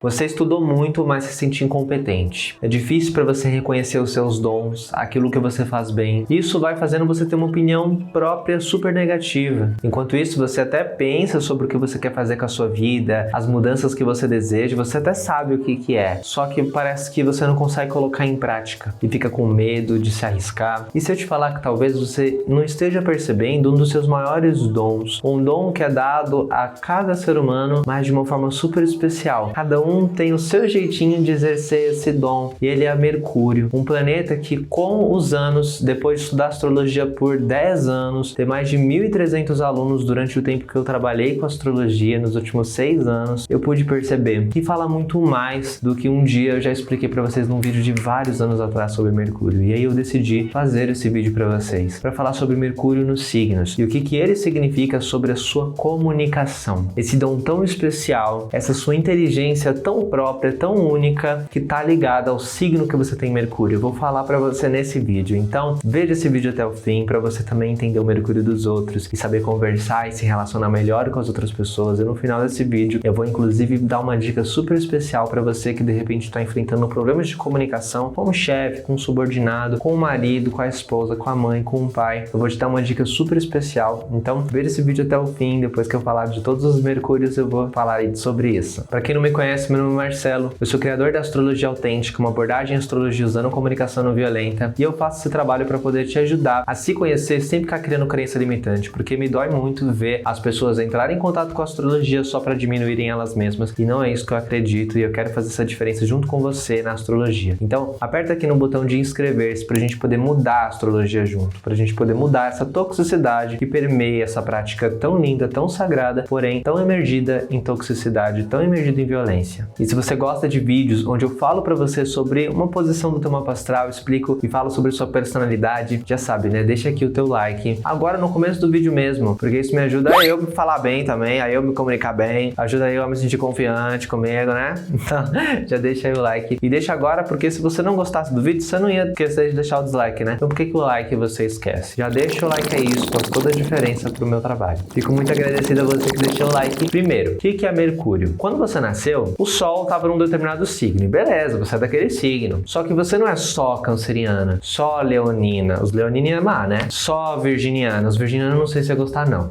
Você estudou muito, mas se sente incompetente. É difícil para você reconhecer os seus dons, aquilo que você faz bem. Isso vai fazendo você ter uma opinião própria super negativa. Enquanto isso, você até pensa sobre o que você quer fazer com a sua vida, as mudanças que você deseja, você até sabe o que é. Só que parece que você não consegue colocar em prática e fica com medo de se arriscar. E se eu te falar que talvez você não esteja percebendo um dos seus maiores dons, um dom que é dado a cada ser humano, mas de uma forma super especial. Cada um tem o seu jeitinho de exercer esse dom, e ele é Mercúrio, um planeta que com os anos, depois de estudar astrologia por 10 anos, ter mais de 1.300 alunos durante o tempo que eu trabalhei com astrologia, nos últimos 6 anos, eu pude perceber que fala muito mais do que um dia eu já expliquei para vocês num vídeo de vários anos atrás sobre Mercúrio, e aí eu decidi fazer esse vídeo para vocês, para falar sobre Mercúrio nos signos, e o que ele significa sobre a sua comunicação, esse dom tão especial, essa sua inteligência tão própria, tão única, que tá ligada ao signo que você tem Mercúrio. Eu vou falar para você nesse vídeo, então veja esse vídeo até o fim para você também entender o Mercúrio dos outros e saber conversar e se relacionar melhor com as outras pessoas. E no final desse vídeo eu vou inclusive dar uma dica super especial para você que de repente está enfrentando problemas de comunicação com o chefe, com o subordinado, com o marido, com a esposa, com a mãe, com o pai. Eu vou te dar uma dica super especial, então veja esse vídeo até o fim. Depois que eu falar de todos os Mercúrios eu vou falar sobre isso. Para quem não me conhece, meu nome é Marcelo, eu sou criador da Astrologia Autêntica, uma abordagem em astrologia usando comunicação não violenta, e eu faço esse trabalho para poder te ajudar a se conhecer sem ficar criando crença limitante, porque me dói muito ver as pessoas entrarem em contato com a astrologia só para diminuírem elas mesmas, e não é isso que eu acredito, e eu quero fazer essa diferença junto com você na astrologia. Então, aperta aqui no botão de inscrever-se pra gente poder mudar a astrologia junto, pra gente poder mudar essa toxicidade que permeia essa prática tão linda, tão sagrada, porém tão emergida em toxicidade, tão emergida em violência. E se você gosta de vídeos onde eu falo pra você sobre uma posição do teu mapa astral, explico e falo sobre sua personalidade, já sabe, né? Deixa aqui o teu like. Agora no começo do vídeo mesmo, porque isso me ajuda a eu me falar bem também, a eu me comunicar bem, ajuda eu a me sentir confiante comigo, né? Então, já deixa aí o like. E deixa agora, porque se você não gostasse do vídeo, você não ia esquecer de deixar o dislike, né? Então por que o like você esquece? Já deixa o like aí, isso faz toda a diferença pro meu trabalho. Fico muito agradecido a você que deixou o like. Primeiro, o que é Mercúrio? Quando você nasceu, o Sol estava num determinado signo, e beleza, você é daquele signo. Só que você não é só canceriana, só leonina. Os leoninos é má, né? Só virginiana. Os virginianos não sei se ia gostar, não.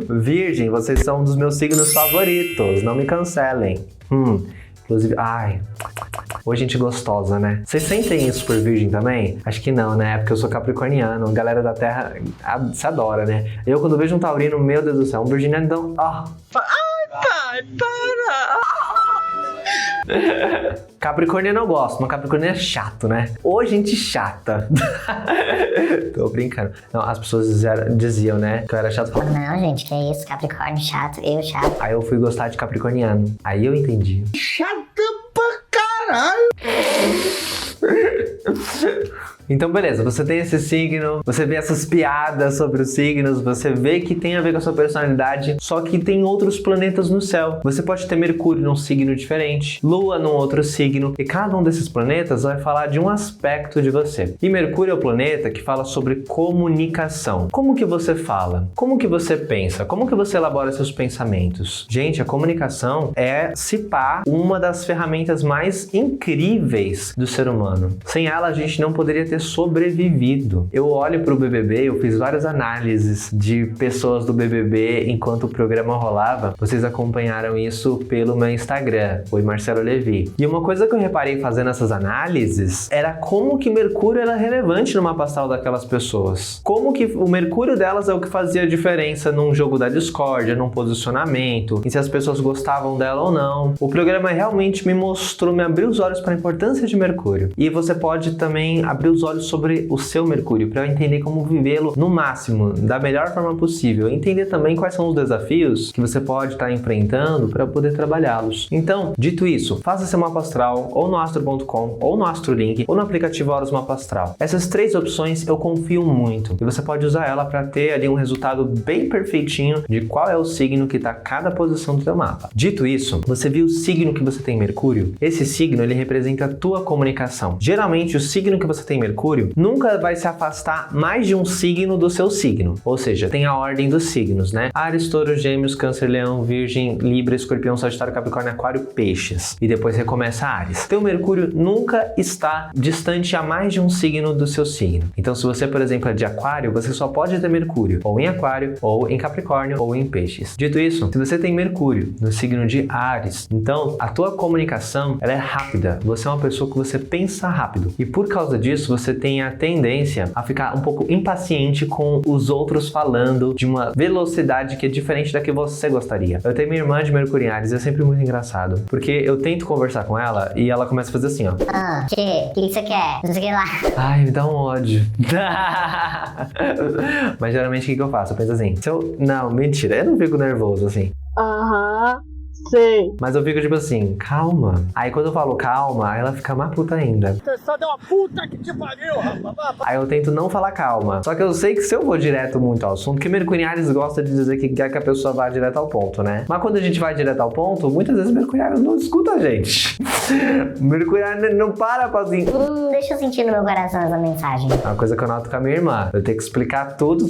Virgem, vocês são um dos meus signos favoritos. Não me cancelem. Inclusive, ai... Ô, gente gostosa, né? Vocês sentem isso por virgem também? Acho que não, né? Porque eu sou capricorniano, a galera da terra se adora, né? Eu, quando vejo um taurino, meu Deus do céu, um virginiano, então... Ai, pai, para! Capricorniano eu gosto, mas Capricorniano é chato, né? Ô, gente chata. Tô brincando. Não, as pessoas diziam, né, que eu era chato. Não, gente, que é isso? Capricórnio chato, eu chato. Aí eu fui gostar de capricorniano. Aí eu entendi. Chata pra caralho! Então beleza, você tem esse signo, você vê essas piadas sobre os signos, você vê que tem a ver com a sua personalidade, só que tem outros planetas no céu. Você pode ter Mercúrio num signo diferente, Lua num outro signo, e cada um desses planetas vai falar de um aspecto de você. E Mercúrio é o planeta que fala sobre comunicação. Como que você fala? Como que você pensa? Como que você elabora seus pensamentos? Gente, a comunicação é, se pá, uma das ferramentas mais incríveis do ser humano. Sem ela, a gente não poderia ter sobrevivido. Eu olho pro BBB, eu fiz várias análises de pessoas do BBB enquanto o programa rolava. Vocês acompanharam isso pelo meu Instagram, foi Marcelo Levi. E uma coisa que eu reparei fazendo essas análises era como que Mercúrio era relevante no mapa astral daquelas pessoas. Como que o Mercúrio delas é o que fazia a diferença num jogo da discórdia, num posicionamento, e se as pessoas gostavam dela ou não. O programa realmente me mostrou, me abriu os olhos para a importância de Mercúrio. E você pode também abrir os olhos sobre o seu Mercúrio, para eu entender como vivê-lo no máximo, da melhor forma possível. Entender também quais são os desafios que você pode estar enfrentando para poder trabalhá-los. Então, dito isso, faça seu mapa astral ou no astro.com, ou no AstroLink, ou no aplicativo Horus Mapa Astral. Essas 3 opções eu confio muito, e você pode usar ela para ter ali um resultado bem perfeitinho de qual é o signo que está cada posição do seu mapa. Dito isso, você viu o signo que você tem Mercúrio? Esse signo, ele representa a tua comunicação. Geralmente, o signo que você tem Mercúrio Mercúrio nunca vai se afastar mais de um signo do seu signo. Ou seja, tem a ordem dos signos, né? Áries, Touro, Gêmeos, Câncer, Leão, Virgem, Libra, Escorpião, Sagitário, Capricórnio, Aquário, Peixes. E depois recomeça Áries. Então o Mercúrio nunca está distante a mais de um signo do seu signo. Então se você, por exemplo, é de Aquário, você só pode ter Mercúrio ou em Aquário, ou em Capricórnio, ou em Peixes. Dito isso, se você tem Mercúrio no signo de Áries, então a tua comunicação ela é rápida. Você é uma pessoa que você pensa rápido. E por causa disso, você tem a tendência a ficar um pouco impaciente com os outros falando de uma velocidade que é diferente da que você gostaria. Eu tenho minha irmã de Mercúrio em Áries, é sempre muito engraçado. Porque eu tento conversar com ela e ela começa a fazer assim, ó. Que você quer? Não sei o que lá. Ai, me dá um ódio. Mas geralmente o que eu faço? Eu penso assim, Não, mentira, eu não fico nervoso assim. Sei. Mas eu fico tipo assim, calma. Aí quando eu falo calma, ela fica mais puta ainda. Você só deu uma puta que te pariu, rapaz. Aí eu tento não falar calma. Só que eu sei que se eu vou direto muito ao assunto, que Mercúrio em Áries gosta de dizer que quer que a pessoa vá direto ao ponto, né? Mas quando a gente vai direto ao ponto, muitas vezes Mercúrio em Áries não escuta a gente. Mercúrio em Áries não para pra assim. Deixa eu sentir no meu coração essa mensagem. É uma coisa que eu noto com a minha irmã. Eu tenho que explicar tudo,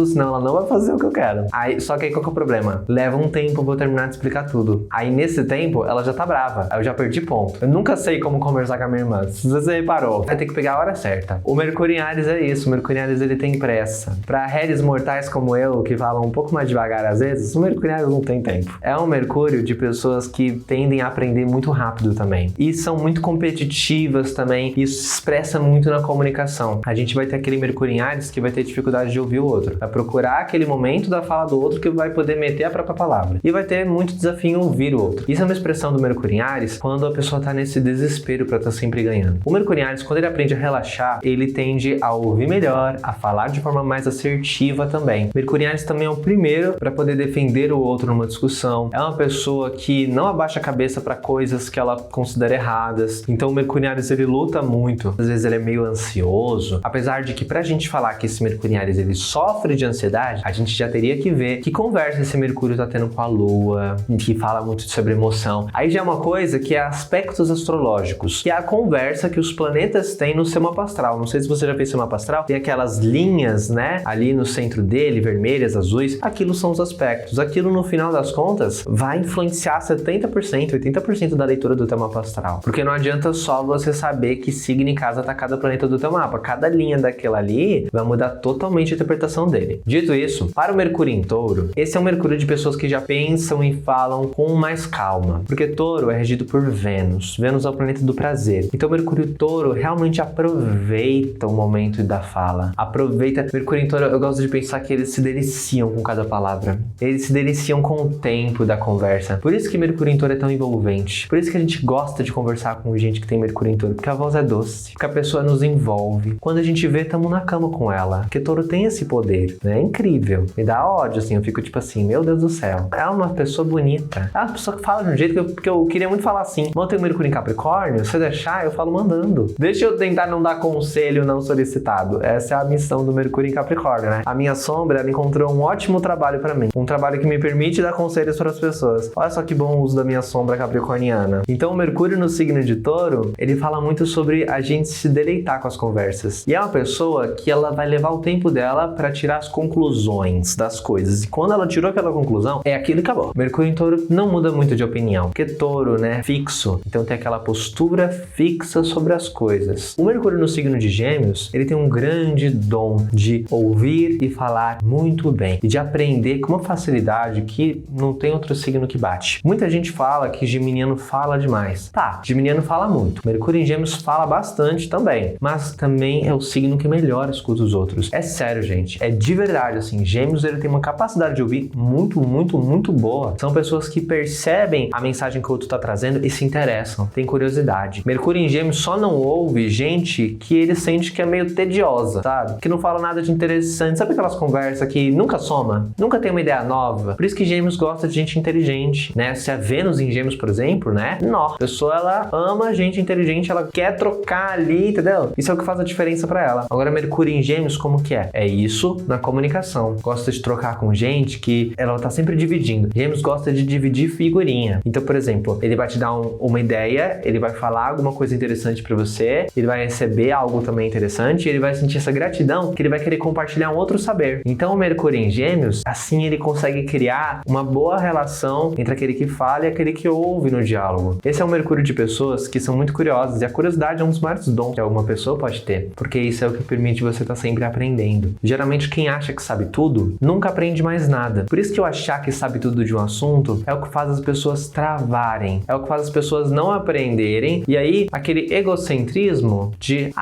senão ela não vai fazer o que eu quero. Só que aí qual que é o problema? Leva um tempo pra eu terminar de explicar tudo. Aí nesse tempo, ela já tá brava. Aí eu já perdi ponto. Eu nunca sei como conversar com a minha irmã. Se você reparou, vai ter que pegar a hora certa. O Mercúrio em Áries é isso. O Mercúrio em Áries, ele tem pressa. Pra réis mortais como eu, que falam um pouco mais devagar às vezes, o Mercúrio em Áries não tem tempo. É um Mercúrio de pessoas que tendem a aprender muito rápido também. E são muito competitivas também. Isso se expressa muito na comunicação. A gente vai ter aquele Mercúrio em Áries que vai ter dificuldade de ouvir o outro. Vai procurar aquele momento da fala do outro que vai poder meter a própria palavra. E vai ter muito desafio em ouvir o outro. Isso é uma expressão do Mercúrio em Áries quando a pessoa tá nesse desespero pra estar sempre ganhando. O Mercúrio em Áries, quando ele aprende a relaxar, ele tende a ouvir melhor, a falar de forma mais assertiva também. Mercúrio em Áries também é o primeiro para poder defender o outro numa discussão. É uma pessoa que não abaixa a cabeça para coisas que ela considera erradas. Então o Mercúrio em Áries, ele luta muito. Às vezes ele é meio ansioso. Apesar de que pra gente falar que esse Mercúrio em Áries, ele sofre de ansiedade, a gente já teria que ver que conversa esse Mercúrio tá tendo com a Lua, que fala muito sobre emoção. Aí já é uma coisa que é aspectos astrológicos, que é a conversa que os planetas têm no seu mapa astral. Não sei se você já fez seu mapa astral, tem aquelas linhas, né, ali no centro dele, vermelhas, azuis. Aquilo são os aspectos. Aquilo, no final das contas, vai influenciar 70%, 80% da leitura do teu mapa astral. Porque não adianta só você saber que signo e casa tá cada planeta do teu mapa. Cada linha daquela ali vai mudar totalmente a interpretação dele. Dito isso, para o Mercúrio em Touro, esse é um Mercúrio de pessoas que já pensam e falam com mais calma. Porque Touro é regido por Vênus. Vênus é o planeta do prazer. Então Mercúrio Touro realmente aproveita o momento da fala. Aproveita. Mercúrio em Touro, eu gosto de pensar que eles se deliciam com cada palavra. Eles se deliciam com o tempo da conversa. Por isso que Mercúrio em Touro é tão envolvente. Por isso que a gente gosta de conversar com gente que tem Mercúrio em Touro. Porque a voz é doce. Porque a pessoa nos envolve. Quando a gente vê, tamo na cama com ela. Porque Touro tem esse poder, né? É incrível. Me dá ódio, assim. Eu fico tipo assim, meu Deus do céu. É uma pessoa bonita. É uma pessoa que fala de um jeito que eu queria muito falar assim. Mas eu tenho Mercúrio em Capricórnio, se eu deixar, eu falo mandando. Deixa eu tentar não dar conselho não solicitado. Essa é a missão do Mercúrio em Capricórnio, né? A minha sombra, ela encontrou um ótimo trabalho pra mim. Um trabalho que me permite dar conselhos para as pessoas. Olha só que bom uso da minha sombra capricorniana. Então o Mercúrio no signo de Touro, ele fala muito sobre a gente se deleitar com as conversas. E é uma pessoa que ela vai levar o tempo dela pra tirar as conclusões das coisas. E quando ela tirou aquela conclusão, é aquilo e acabou. Mercúrio em Touro não muda muito de opinião. Porque Touro, né, fixo. Então tem aquela postura fixa sobre as coisas. O Mercúrio no signo de Gêmeos, ele tem um grande dom de ouvir e falar muito bem. E de aprender com uma facilidade que não tem outro signo que bate. Muita gente fala que geminiano fala demais. Tá, geminiano fala muito. Mercúrio em Gêmeos fala bastante também. Mas também é o signo que melhor escuta os outros. É sério, gente. É de verdade, assim. Gêmeos, ele tem uma capacidade de ouvir muito, muito, muito boa. São pessoas que percebem a mensagem que o outro tá trazendo e se interessam. Tem curiosidade. Mercúrio em Gêmeos só não ouve gente que ele sente que é meio tediosa, sabe? Que não fala nada de interessante. Sabe aquelas conversas que nunca soma? Nunca tem uma ideia nova? Por isso que Gêmeos gosta de gente inteligente, né? Se a Vênus em Gêmeos, por exemplo, né? Nossa, a pessoa, ela ama gente inteligente, ela quer trocar ali, entendeu? Isso é o que faz a diferença pra ela. Agora, Mercúrio em Gêmeos, como que é? É isso na comunicação. Gosta de trocar com gente que ela tá sempre dividindo. Gêmeos gosta de dividir de figurinha. Então, por exemplo, ele vai te dar uma ideia, ele vai falar alguma coisa interessante pra você, ele vai receber algo também interessante, e ele vai sentir essa gratidão que ele vai querer compartilhar um outro saber. Então, o Mercúrio em Gêmeos, assim ele consegue criar uma boa relação entre aquele que fala e aquele que ouve no diálogo. Esse é um Mercúrio de pessoas que são muito curiosas, e a curiosidade é um dos maiores dons que alguma pessoa pode ter, porque isso é o que permite você estar sempre aprendendo. Geralmente, quem acha que sabe tudo, nunca aprende mais nada. Por isso que eu achar que sabe tudo de um assunto é o que faz as pessoas travarem, é o que faz as pessoas não aprenderem, e aí aquele egocentrismo de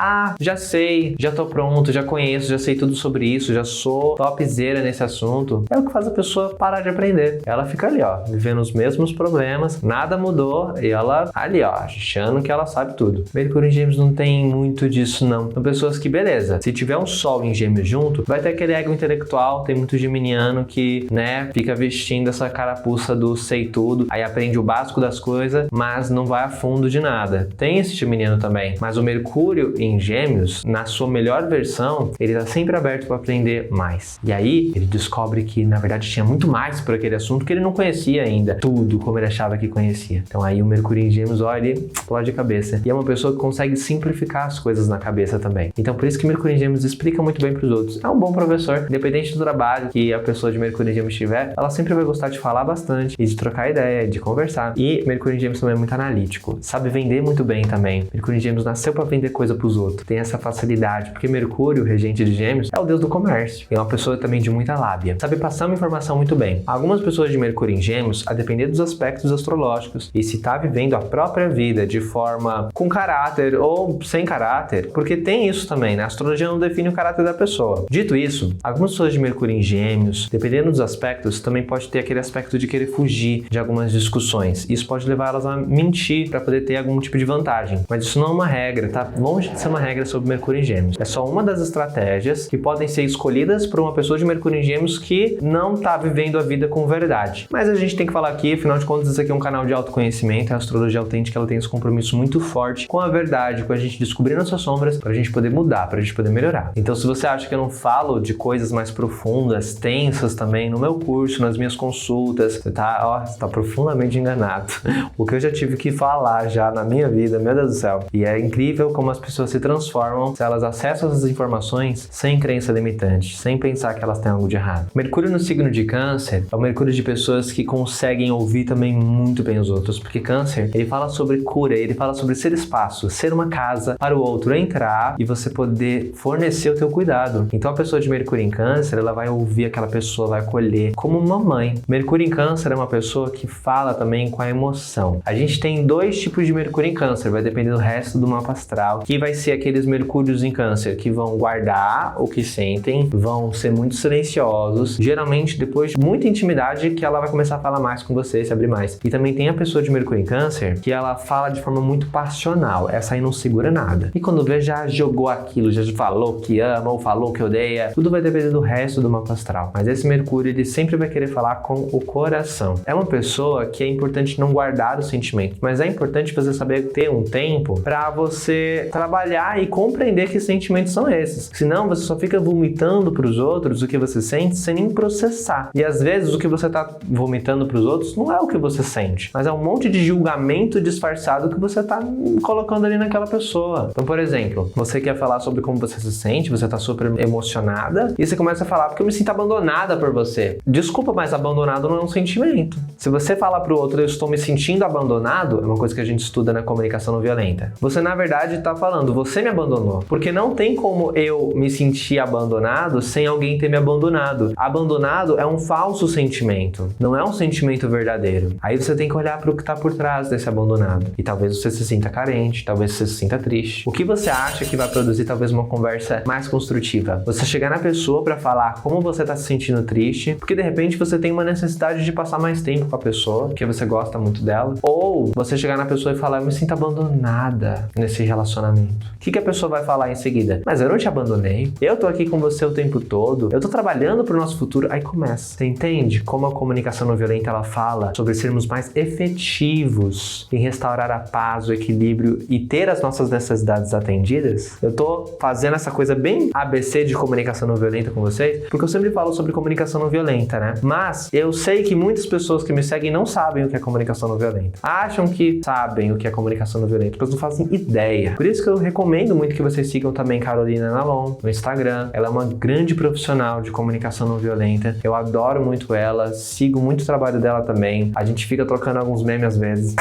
já sei, já tô pronto, já conheço, já sei tudo sobre isso, já sou topzera nesse assunto, é o que faz a pessoa parar de aprender. Ela fica ali, vivendo os mesmos problemas, nada mudou, e ela ali, achando que ela sabe tudo. Mercúrio em Gêmeos não tem muito disso, não. São pessoas que, beleza, se tiver um Sol em Gêmeos junto, vai ter aquele ego intelectual, tem muito geminiano que, fica vestindo essa carapuça do sei tudo, aí aprende o básico das coisas, mas não vai a fundo de nada. Tem esse geminiano também, mas o Mercúrio em Gêmeos, na sua melhor versão, ele tá sempre aberto para aprender mais. E aí, ele descobre que, na verdade, tinha muito mais por aquele assunto que ele não conhecia ainda tudo como ele achava que conhecia. Então aí o Mercúrio em Gêmeos, ele explode a cabeça. E é uma pessoa que consegue simplificar as coisas na cabeça também. Então por isso que Mercúrio em Gêmeos explica muito bem pros outros. É um bom professor, independente do trabalho que a pessoa de Mercúrio em Gêmeos tiver, ela sempre vai gostar de falar bastante e de trocar ideia, de conversar. E Mercúrio em Gêmeos também é muito analítico, sabe vender muito bem também. Mercúrio em Gêmeos nasceu para vender coisa pros outros, tem essa facilidade, porque Mercúrio, regente de Gêmeos, é o deus do comércio. É uma pessoa também de muita lábia, sabe passar uma informação muito bem. Algumas pessoas de Mercúrio em Gêmeos, a depender dos aspectos astrológicos e se tá vivendo a própria vida de forma com caráter ou sem caráter, porque tem isso também, né? A astrologia não define o caráter da pessoa. Dito isso, algumas pessoas de Mercúrio em Gêmeos, dependendo dos aspectos, também pode ter aquele aspecto de querer fugir de algumas discussões. Isso pode levar elas a mentir para poder ter algum tipo de vantagem. Mas isso não é uma regra, tá longe de ser uma regra sobre Mercúrio em Gêmeos. É só uma das estratégias que podem ser escolhidas por uma pessoa de Mercúrio em Gêmeos que não tá vivendo a vida com verdade. Mas a gente tem que falar aqui, afinal de contas, isso aqui é um canal de autoconhecimento, a astrologia autêntica, ela tem esse compromisso muito forte com a verdade, com a gente descobrir nossas sombras pra gente poder mudar, pra gente poder melhorar. Então, se você acha que eu não falo de coisas mais profundas, tensas também, no meu curso, nas minhas consultas, você tá profundamente enganado. O que eu já tive que falar já na minha vida, meu Deus do céu. E é incrível como as pessoas se transformam se elas acessam essas informações sem crença limitante, sem pensar que elas têm algo de errado. Mercúrio no signo de Câncer é o Mercúrio de pessoas que conseguem ouvir também muito bem os outros, porque Câncer, ele fala sobre cura, ele fala sobre ser espaço, ser uma casa para o outro entrar e você poder fornecer o teu cuidado. Então a pessoa de Mercúrio em Câncer, ela vai ouvir aquela pessoa, vai acolher como uma mãe. Mercúrio em Câncer é uma pessoa que fala também com a emoção. A gente tem dois tipos de Mercúrio em Câncer, vai depender do resto do mapa astral, que vai ser aqueles Mercúrios em Câncer que vão guardar o que sentem, vão ser muito silenciosos, geralmente depois de muita intimidade que ela vai começar a falar mais com você, se abrir mais. E também tem a pessoa de Mercúrio em Câncer que ela fala de forma muito passional, essa aí não segura nada. E quando vê, já jogou aquilo, já falou que ama ou falou que odeia, tudo vai depender do resto do mapa astral. Mas esse Mercúrio, ele sempre vai querer falar com o coração. É uma pessoa que é importante não guardar os sentimentos, mas é importante você saber ter um tempo pra você trabalhar e compreender que sentimentos são esses. Senão você só fica vomitando pros outros o que você sente sem nem processar. E às vezes o que você tá vomitando pros outros não é o que você sente, mas é um monte de julgamento disfarçado que você tá colocando ali naquela pessoa. Então, por exemplo, você quer falar sobre como você se sente, você tá super emocionada e você começa a falar porque eu me sinto abandonada por você. Desculpa, mas abandonado não é um sentimento. Se você falar pro outro eu estou me sentindo abandonado, é uma coisa que a gente estuda na comunicação não violenta. Você na verdade tá falando, você me abandonou. Porque não tem como eu me sentir abandonado sem alguém ter me abandonado. Abandonado é um falso sentimento, não é um sentimento verdadeiro. Aí você tem que olhar para o que tá por trás desse abandonado. E talvez você se sinta carente, talvez você se sinta triste. O que você acha que vai produzir talvez uma conversa mais construtiva? Você chegar na pessoa para falar como você tá se sentindo triste, porque de repente você tem uma necessidade de passar mais tempo com a pessoa, porque você gosta muito dela. Ou você chegar na pessoa e falar, eu me sinto abandonada nesse relacionamento. O que a pessoa vai falar em seguida? Mas eu não te abandonei, eu tô aqui com você o tempo todo, eu tô trabalhando pro nosso futuro. Aí começa. Você entende como a comunicação não violenta ela fala sobre sermos mais efetivos em restaurar a paz, o equilíbrio e ter as nossas necessidades atendidas? Eu tô fazendo essa coisa bem ABC de comunicação não violenta com vocês, porque eu sempre falo sobre comunicação não violenta, né? Mas eu sei que muitas pessoas que me me seguem não sabem o que é comunicação não violenta. Acham que sabem o que é comunicação não violenta, mas não fazem ideia. Por isso que eu recomendo muito que vocês sigam também Carolina Nalon no Instagram. Ela é uma grande profissional de comunicação não violenta. Eu adoro muito ela, sigo muito o trabalho dela também. A gente fica trocando alguns memes às vezes.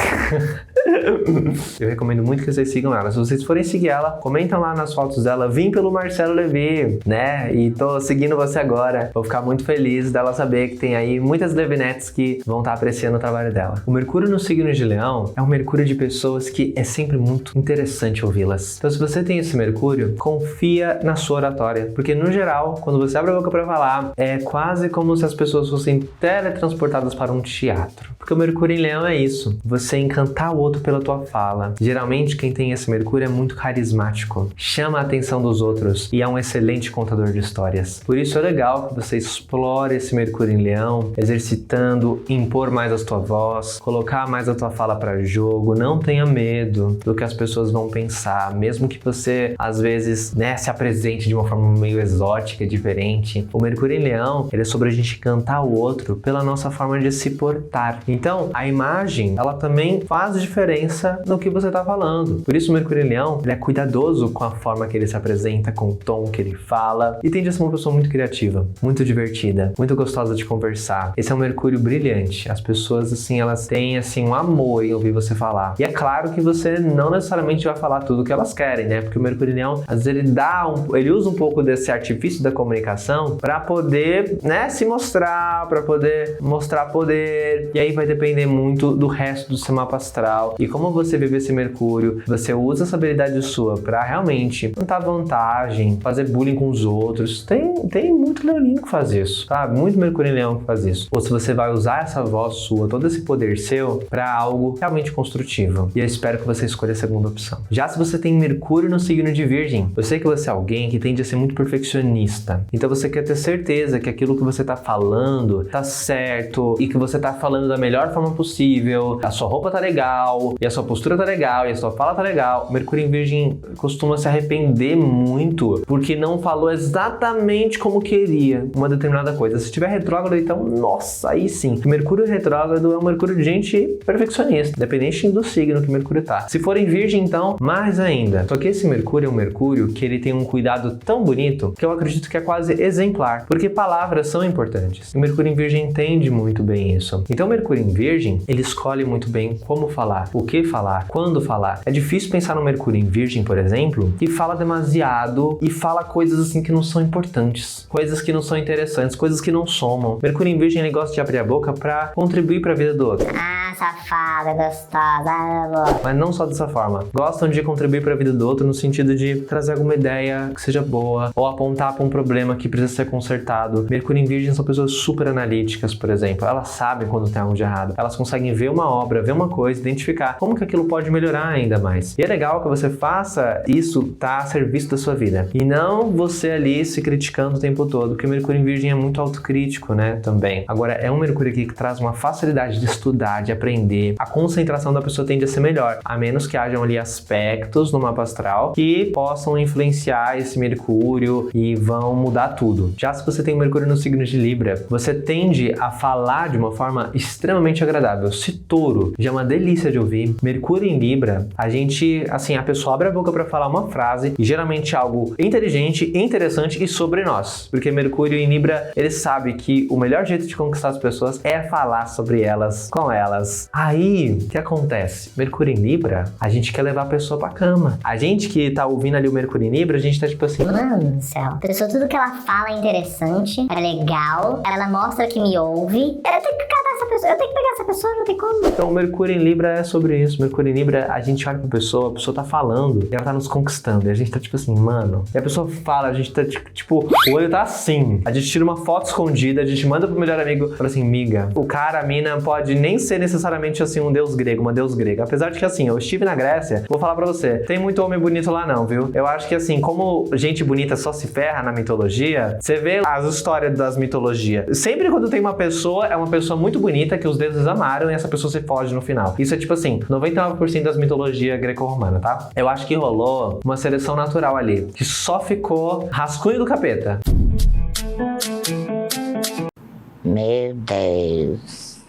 Eu recomendo muito que vocês sigam ela. Se vocês forem seguir ela, comentam lá nas fotos dela. Vim pelo Marcelo Levi, né? E tô seguindo você agora. Vou ficar muito feliz dela saber que tem aí muitas levinetes que vão estar apreciando o trabalho dela. O Mercúrio no signo de Leão é um Mercúrio de pessoas que é sempre muito interessante ouvi-las. Então, se você tem esse Mercúrio, confia na sua oratória. Porque, no geral, quando você abre a boca pra falar, é quase como se as pessoas fossem teletransportadas para um teatro. Porque o Mercúrio em Leão é isso. Você encantar o outro pela tua fala. Geralmente, quem tem esse Mercúrio é muito carismático. Chama a atenção dos outros e é um excelente contador de histórias. Por isso é legal que você explore esse Mercúrio em Leão, exercitando, impor mais a tua voz, colocar mais a tua fala para jogo. Não tenha medo do que as pessoas vão pensar, mesmo que você, às vezes, né, se apresente de uma forma meio exótica, diferente. O Mercúrio em Leão, ele é sobre a gente cantar o outro pela nossa forma de se portar. Então, a imagem, ela também faz diferença no que você tá falando. Por isso, o Mercúrio em Leão, ele é cuidadoso com a forma que ele se apresenta, com o tom que ele fala, e tende a ser uma pessoa muito criativa, muito divertida, muito gostosa de conversar. Esse é um Mercúrio brilhante. As pessoas, assim, elas têm, assim, um amor em ouvir você falar. E é claro que você não necessariamente vai falar tudo o que elas querem, né? Porque o Mercúrio em Leão, às vezes ele usa um pouco desse artifício da comunicação para poder, né, se mostrar, para poder mostrar poder. E aí vai depender muito do resto do seu mapa astral. E como você vive esse Mercúrio, você usa essa habilidade sua para realmente plantar vantagem, fazer bullying com os outros. Tem muito leonino que faz isso, sabe? Muito Mercúrio em Leão que faz isso. Ou se você vai usar essa voz sua, todo esse poder seu, para algo realmente construtivo. E eu espero que você escolha a segunda opção. Já se você tem Mercúrio no signo de Virgem, eu sei que você é alguém que tende a ser muito perfeccionista. Então você quer ter certeza que aquilo que você tá falando tá certo e que você tá falando da melhor forma possível, a sua roupa tá legal, e a sua postura tá legal, e a sua fala tá legal. O Mercúrio em Virgem costuma se arrepender muito porque não falou exatamente como queria uma determinada coisa. Se tiver retrógrado, então, nossa, aí sim. O Mercúrio retrógrado é um Mercúrio de gente perfeccionista, independente do signo que Mercúrio tá. Se for em Virgem, então, mais ainda. Só que esse Mercúrio é um Mercúrio que ele tem um cuidado tão bonito que eu acredito que é quase exemplar, porque palavras são importantes. O Mercúrio em Virgem entende muito bem isso. Então, o Mercúrio em Virgem, ele escolhe muito bem como falar, o que falar, quando falar. É difícil pensar no Mercúrio em Virgem, por exemplo, que fala demasiado e fala coisas assim que não são importantes, coisas que não são interessantes, coisas que não somam. Mercúrio em Virgem, ele gosta de abrir a boca pra contribuir pra vida do outro. Ah, safada, gostosa, amor. Mas não só dessa forma. Gostam de contribuir pra vida do outro no sentido de trazer alguma ideia que seja boa ou apontar pra um problema que precisa ser consertado. Mercúrio em Virgem são pessoas super analíticas, por exemplo. Elas sabem quando tem algo de errado. Elas conseguem ver uma obra, ver uma coisa, identificar como que aquilo pode melhorar ainda mais. E é legal que você faça isso, tá a serviço da sua vida. E não você ali se criticando o tempo todo, porque o Mercúrio em Virgem é muito autocrítico, né, também. Agora, é um Mercúrio aqui que traz uma facilidade de estudar, de aprender. A concentração da pessoa tende a ser melhor, a menos que hajam ali aspectos no mapa astral que possam influenciar esse Mercúrio e vão mudar tudo. Já se você tem o Mercúrio no signo de Libra, você tende a falar de uma forma extremamente agradável. Se Touro já é uma delícia de ouvir, Mercúrio em Libra, a gente, assim, a pessoa abre a boca para falar uma frase e geralmente algo inteligente, interessante e sobre nós. Porque Mercúrio em Libra, ele sabe que o melhor jeito de conquistar as pessoas é falar sobre elas, com elas. Aí, o que acontece? Mercúrio em Libra, a gente quer levar a pessoa pra cama. A gente que tá ouvindo ali o Mercúrio em Libra, a gente tá tipo assim... Mano do céu. A pessoa, tudo que ela fala é interessante, é legal, ela mostra que me ouve. Eu tenho que catar essa pessoa, eu tenho que pegar essa pessoa, não tem como. Então, Mercúrio em Libra é sobre isso. Mercúrio em Libra, a gente olha pra pessoa, a pessoa tá falando, e ela tá nos conquistando. E a gente tá tipo assim, mano... E a pessoa fala, a gente tá tipo... O olho tá assim. A gente tira uma foto escondida, a gente manda pro melhor amigo, fala assim, miga, o cara, a mina, pode nem ser necessariamente assim um deus grego, uma deus grega. Apesar de que assim, eu estive na Grécia, vou falar pra você, tem muito homem bonito lá não, viu? Eu acho que assim, como gente bonita só se ferra na mitologia, você vê as histórias das mitologias. Sempre quando tem uma pessoa, é uma pessoa muito bonita que os deuses amaram e essa pessoa se foge no final. Isso é tipo assim, 99% das mitologias greco-romana, tá? Eu acho que rolou uma seleção natural ali, que só ficou rascunho do capeta. Meu Deus.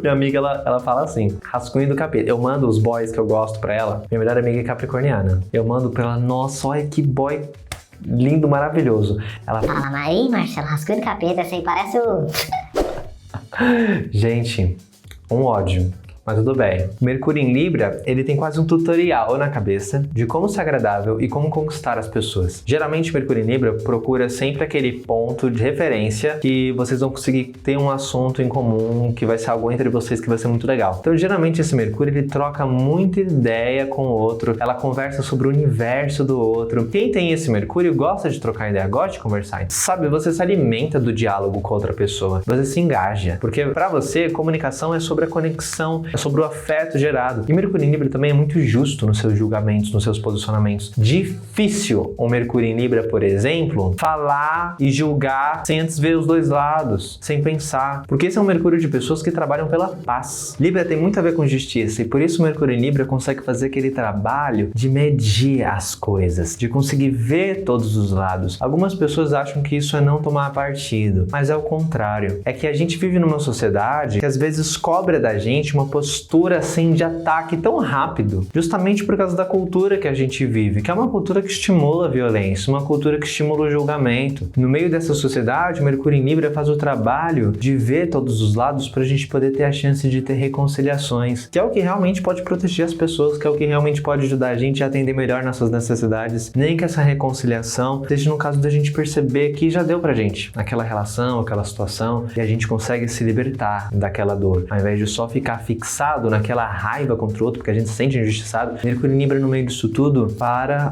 Minha amiga, ela fala assim, rascunho do capeta. Eu mando os boys que eu gosto pra ela. Minha melhor amiga é capricorniana. Eu mando pra ela, nossa, olha que boy lindo, maravilhoso. Ela Fala, mas aí, Marcelo, rascunho do capeta, esse aí parece o... Gente, um ódio. Mas tudo bem. Mercúrio em Libra, ele tem quase um tutorial na cabeça de como ser agradável e como conquistar as pessoas. Geralmente, Mercúrio em Libra procura sempre aquele ponto de referência que vocês vão conseguir ter um assunto em comum, que vai ser algo entre vocês que vai ser muito legal. Então, geralmente, esse Mercúrio, ele troca muita ideia com o outro, ela conversa sobre o universo do outro. Quem tem esse Mercúrio gosta de trocar ideia, gosta de conversar. Sabe, você se alimenta do diálogo com outra pessoa, você se engaja. Porque, pra você, comunicação é sobre a conexão, é sobre o afeto gerado. E Mercúrio em Libra também é muito justo nos seus julgamentos, nos seus posicionamentos. Difícil o Mercúrio em Libra, por exemplo, falar e julgar sem antes ver os dois lados, sem pensar. Porque esse é um Mercúrio de pessoas que trabalham pela paz. Libra tem muito a ver com justiça e por isso o Mercúrio em Libra consegue fazer aquele trabalho de medir as coisas, de conseguir ver todos os lados. Algumas pessoas acham que isso é não tomar partido, mas é o contrário. É que a gente vive numa sociedade que às vezes cobra da gente uma postura assim de ataque tão rápido, justamente por causa da cultura que a gente vive, que é uma cultura que estimula a violência, uma cultura que estimula o julgamento. No meio dessa sociedade, o Mercúrio em Libra faz o trabalho de ver todos os lados para a gente poder ter a chance de ter reconciliações, que é o que realmente pode proteger as pessoas, que é o que realmente pode ajudar a gente a atender melhor nossas necessidades, nem que essa reconciliação seja no caso da gente perceber que já deu pra gente aquela relação, aquela situação, e a gente consegue se libertar daquela dor, ao invés de só ficar fixado naquela raiva contra o outro, porque a gente se sente injustiçado. Mercúrio em Libra no meio disso tudo,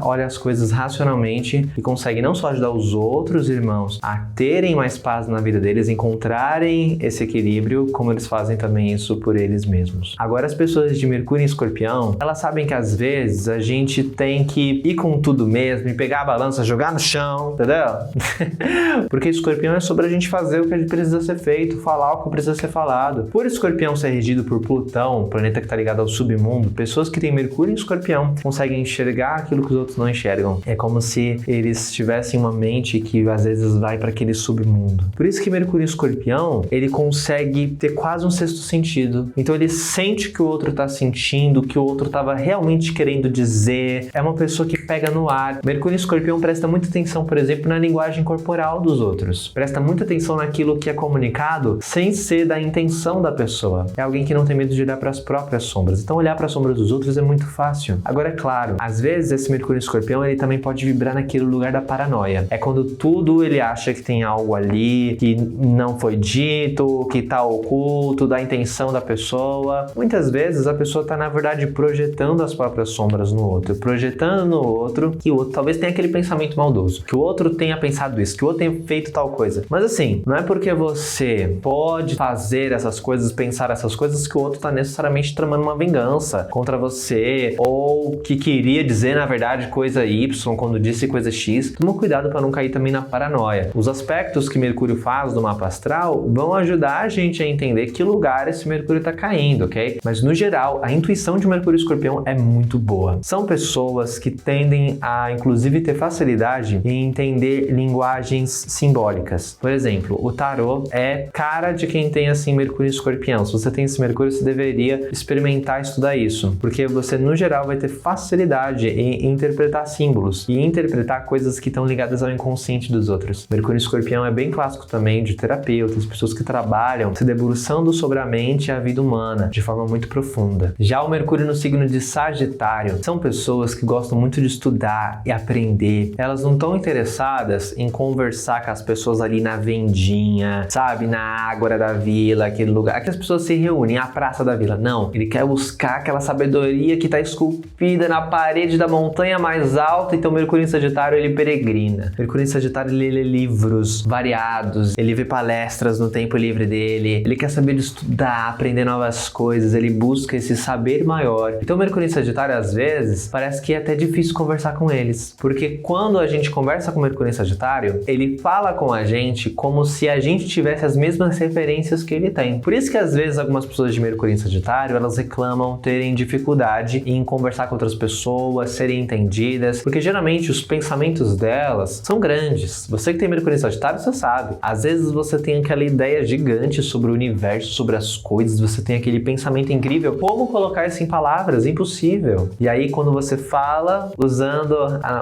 olha as coisas racionalmente e consegue não só ajudar os outros irmãos a terem mais paz na vida deles, encontrarem esse equilíbrio, como eles fazem também isso por eles mesmos. Agora, as pessoas de Mercúrio em Escorpião, elas sabem que às vezes a gente tem que ir com tudo mesmo e pegar a balança, jogar no chão, entendeu? Porque Escorpião é sobre a gente fazer o que precisa ser feito, falar o que precisa ser falado. Por Escorpião ser regido por Plutão, planeta que está ligado ao submundo, pessoas que têm Mercúrio em Escorpião conseguem enxergar aquilo que os outros não enxergam. É como se eles tivessem uma mente que às vezes vai para aquele submundo. Por isso que Mercúrio em Escorpião, ele consegue ter quase um sexto sentido. Então ele sente o que o outro está sentindo, o que o outro estava realmente querendo dizer. É uma pessoa que pega no ar. Mercúrio em Escorpião presta muita atenção, por exemplo, na linguagem corporal dos outros. Presta muita atenção naquilo que é comunicado sem ser da intenção da pessoa. É alguém que não tem medo de olhar para as próprias sombras. Então olhar para as sombras dos outros é muito fácil. Agora é claro, às vezes esse Mercúrio em Escorpião ele também pode vibrar naquele lugar da paranoia. É quando tudo ele acha que tem algo ali que não foi dito, que tá oculto, da intenção da pessoa. Muitas vezes a pessoa tá na verdade projetando as próprias sombras no outro, projetando no outro que o outro talvez tenha aquele pensamento maldoso, que o outro tenha pensado isso, que o outro tenha feito tal coisa. Mas assim, não é porque você pode fazer essas coisas, pensar essas coisas, que o outro tá necessariamente tramando uma vingança contra você, ou que queria dizer na verdade coisa Y quando disse coisa X. Toma cuidado para não cair também na paranoia. Os aspectos que Mercúrio faz no mapa astral vão ajudar a gente a entender que lugar esse Mercúrio tá caindo, ok? Mas no geral, a intuição de Mercúrio e Escorpião é muito boa. São pessoas que tendem a inclusive ter facilidade em entender linguagens simbólicas. Por exemplo, o tarô é cara de quem tem assim Mercúrio e Escorpião. Se você tem esse Mercúrio, você deveria experimentar estudar isso, porque você no geral vai ter facilidade em interpretar símbolos e interpretar coisas que estão ligadas ao inconsciente dos outros. Mercúrio e Escorpião é bem clássico também de terapeutas, pessoas que trabalham se debruçando sobre a mente e a vida humana de forma muito profunda. Já o Mercúrio no signo de Sagitário são pessoas que gostam muito de estudar e aprender. Elas não estão interessadas em conversar com as pessoas ali na vendinha, sabe, na Ágora da Vila, aquele lugar que as pessoas se reúnem, a Praça da Vila. Não, ele quer buscar aquela sabedoria que está esculpida na parede da montanha mais alta. Então Mercúrio em Sagitário ele peregrina. Mercúrio em Sagitário ele lê livros variados, ele vê palestras no tempo livre dele, ele quer saber estudar, aprender novas coisas, ele busca esse saber maior. Então Mercúrio em Sagitário às vezes parece que é até difícil conversar com eles, porque quando a gente conversa com Mercúrio em Sagitário, ele fala com a gente como se a gente tivesse as mesmas referências que ele tem. Por isso que às vezes algumas pessoas de Mercúrio Mercúrio em Sagitário, elas reclamam terem dificuldade em conversar com outras pessoas, serem entendidas, porque geralmente os pensamentos delas são grandes. Você que tem Mercúrio em Sagitário, você sabe. Às vezes você tem aquela ideia gigante sobre o universo, sobre as coisas, você tem aquele pensamento incrível. Como colocar isso em palavras? Impossível. E aí, quando você fala usando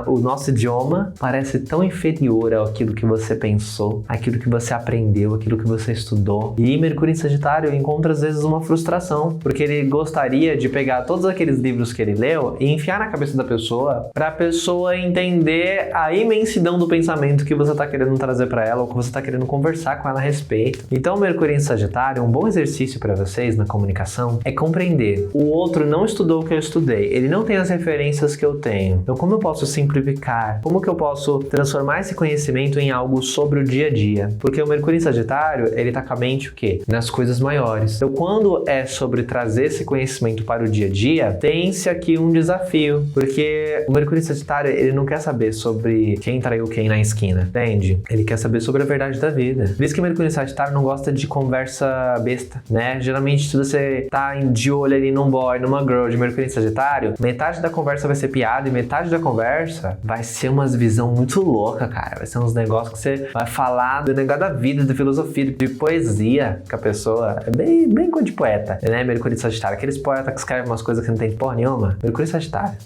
o nosso idioma, parece tão inferior àquilo que você pensou, aquilo que você aprendeu, aquilo que você estudou. E Mercúrio em Sagitário encontra às vezes uma frustração, porque ele gostaria de pegar todos aqueles livros que ele leu e enfiar na cabeça da pessoa, para a pessoa entender a imensidão do pensamento que você está querendo trazer para ela ou que você está querendo conversar com ela a respeito. Então, Mercúrio em Sagitário, um bom exercício para vocês na comunicação é compreender. O outro não estudou o que eu estudei, ele não tem as referências que eu tenho. Então, como eu posso simplificar? Como que eu posso transformar esse conhecimento em algo sobre o dia a dia? Porque o Mercúrio em Sagitário, ele tá com a mente o quê? Nas coisas maiores. Então, quando é sobre trazer esse conhecimento para o dia a dia, tem-se aqui um desafio, porque o Mercúrio em Sagitário, ele não quer saber sobre quem traiu quem na esquina, entende? Ele quer saber sobre a verdade da vida. Por isso que o Mercúrio em Sagitário não gosta de conversa besta, né? Geralmente, se você tá de olho ali num boy, numa girl de Mercúrio em Sagitário, metade da conversa vai ser piada e metade da conversa vai ser umas visão muito louca, cara. Vai ser uns negócios que você vai falar do negócio da vida, de filosofia, de poesia com a pessoa. É bem coisa de poeta, né? Mercúrio em Sagitário. Aqueles poetas que escrevem umas coisas que não tem porra nenhuma. Mercúrio em Sagitário.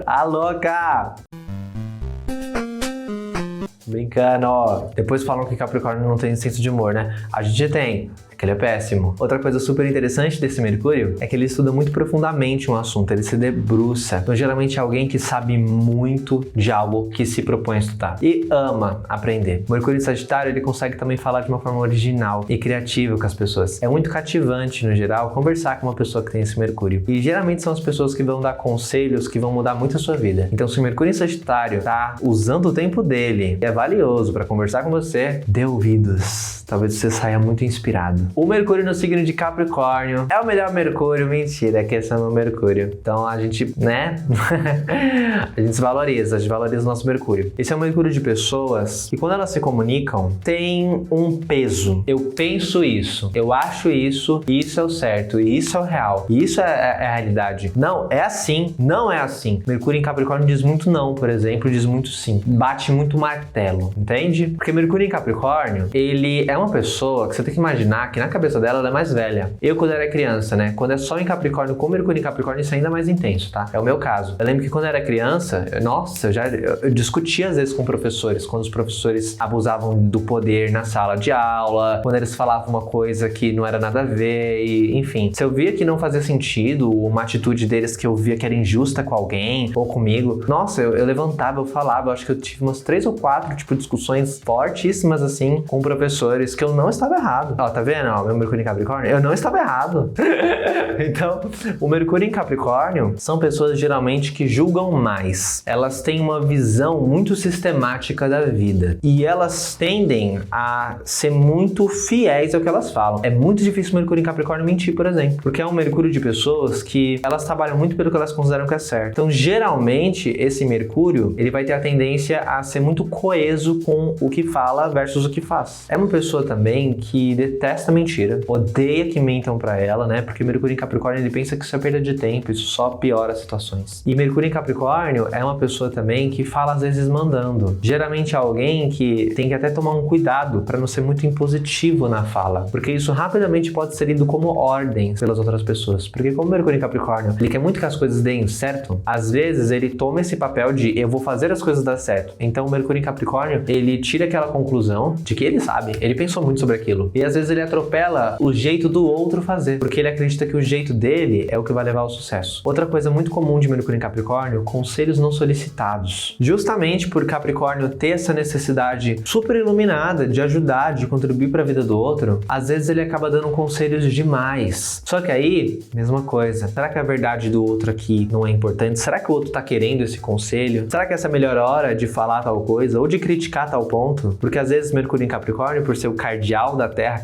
A louca! Brincando, ó. Depois falam que Capricórnio não tem senso de humor, né? A gente tem. Que ele é péssimo. Outra coisa super interessante desse Mercúrio é que ele estuda muito profundamente um assunto, ele se debruça. Então, geralmente é alguém que sabe muito de algo que se propõe a estudar e ama aprender. O Mercúrio em Sagitário, ele consegue também falar de uma forma original e criativa com as pessoas. É muito cativante, no geral, conversar com uma pessoa que tem esse Mercúrio. E geralmente são as pessoas que vão dar conselhos que vão mudar muito a sua vida. Então, se o Mercúrio em Sagitário tá usando o tempo dele, é valioso para conversar com você, dê ouvidos. Talvez você saia muito inspirado. O Mercúrio no signo de Capricórnio é o melhor Mercúrio, mentira, que esse é o meu Mercúrio. Então a gente, né? a gente valoriza o nosso Mercúrio. Esse é um Mercúrio de pessoas que quando elas se comunicam, tem um peso. Eu penso isso, eu acho isso, e isso é o certo, e isso é o real, e isso é a realidade. Não, é assim, não é assim. Mercúrio em Capricórnio diz muito não, por exemplo, diz muito sim. Bate muito martelo, entende? Porque Mercúrio em Capricórnio, ele é uma pessoa que você tem que imaginar que na cabeça dela ela é mais velha. Eu, quando era criança, né? Quando é só em Capricórnio, com Mercúrio em Capricórnio, isso é ainda mais intenso, tá? É o meu caso. Eu lembro que quando eu era criança, eu discutia às vezes com professores, quando os professores abusavam do poder na sala de aula, quando eles falavam uma coisa que não era nada a ver, e, enfim. Se eu via que não fazia sentido, uma atitude deles que eu via que era injusta com alguém, ou comigo, nossa, eu levantava, eu falava, eu acho que eu tive umas 3 ou 4, discussões fortíssimas, assim, com professores, que eu não estava errado. Ó, tá vendo? Ó, meu Mercúrio em Capricórnio, eu não estava errado. Então, o Mercúrio em Capricórnio são pessoas geralmente que julgam mais. Elas têm uma visão muito sistemática da vida. E elas tendem a ser muito fiéis ao que elas falam. É muito difícil o Mercúrio em Capricórnio mentir, por exemplo. Porque é um Mercúrio de pessoas que elas trabalham muito pelo que elas consideram que é certo. Então, geralmente, esse Mercúrio, ele vai ter a tendência a ser muito coeso com o que fala versus o que faz. É uma pessoa também que detesta mentira, odeia que mentam pra ela, né? Porque Mercúrio em Capricórnio, ele pensa que isso é perda de tempo, isso só piora as situações. E Mercúrio em Capricórnio é uma pessoa também que fala às vezes mandando. Geralmente é alguém que tem que até tomar um cuidado pra não ser muito impositivo na fala, porque isso rapidamente pode ser lido como ordens pelas outras pessoas. Porque como Mercúrio em Capricórnio, ele quer muito que as coisas deem certo, às vezes ele toma esse papel de eu vou fazer as coisas dar certo. Então o Mercúrio em Capricórnio, ele tira aquela conclusão de que ele sabe, ele pensou muito sobre aquilo. E às vezes ele atropela o jeito do outro fazer, porque ele acredita que o jeito dele é o que vai levar ao sucesso. Outra coisa muito comum de Mercúrio em Capricórnio, conselhos não solicitados. Justamente por Capricórnio ter essa necessidade super iluminada de ajudar, de contribuir para a vida do outro, às vezes ele acaba dando conselhos demais. Só que aí, mesma coisa. Será que a verdade do outro aqui não é importante? Será que o outro tá querendo esse conselho? Será que essa é a melhor hora de falar tal coisa ou de criticar tal ponto? Porque às vezes Mercúrio em Capricórnio, por ser o cardeal da Terra,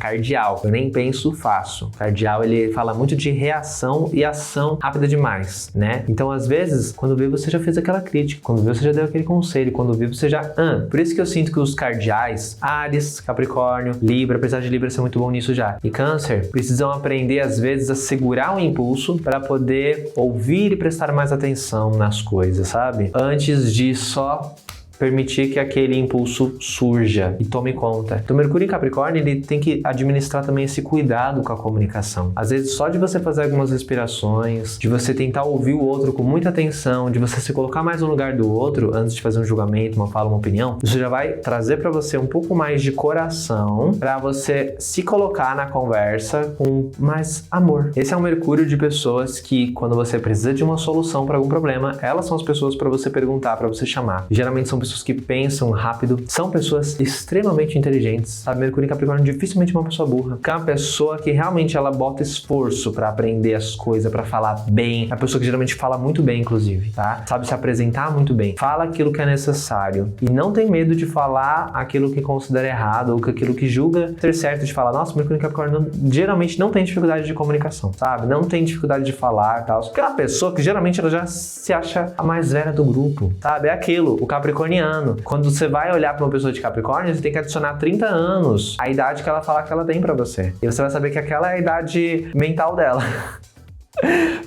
cardeal, eu nem penso, faço. O cardeal, ele fala muito de reação e ação rápida demais, né? Então, às vezes, quando vê, você já fez aquela crítica, quando vê, você já deu aquele conselho, quando vê, você já... Por isso que eu sinto que os cardeais, Áries, Capricórnio, Libra, apesar de Libra ser muito bom nisso já, e Câncer, precisam aprender, às vezes, a segurar o impulso para poder ouvir e prestar mais atenção nas coisas, sabe? Antes de só permitir que aquele impulso surja e tome conta. Então, Mercúrio em Capricórnio, ele tem que administrar também esse cuidado com a comunicação. Às vezes, só de você fazer algumas respirações, de você tentar ouvir o outro com muita atenção, de você se colocar mais no lugar do outro antes de fazer um julgamento, uma fala, uma opinião, isso já vai trazer para você um pouco mais de coração para você se colocar na conversa com mais amor. Esse é um Mercúrio de pessoas que, quando você precisa de uma solução para algum problema, elas são as pessoas para você perguntar, para você chamar. Geralmente são pessoas que pensam rápido, são pessoas extremamente inteligentes, sabe? Mercúrio em Capricórnio dificilmente é uma pessoa burra, é uma pessoa que realmente ela bota esforço pra aprender as coisas, pra falar bem, é uma pessoa que geralmente fala muito bem, inclusive, tá? Sabe se apresentar muito bem, fala aquilo que é necessário e não tem medo de falar aquilo que considera errado ou aquilo que julga ser certo de falar. Nossa, Mercúrio em Capricórnio geralmente não tem dificuldade de comunicação, sabe? Não tem dificuldade de falar e tal, porque é uma pessoa que geralmente ela já se acha a mais velha do grupo, sabe? É aquilo, o capricorniano. Quando você vai olhar para uma pessoa de Capricórnio, você tem que adicionar 30 anos, a idade que ela fala que ela tem para você. E você vai saber que aquela é a idade mental dela.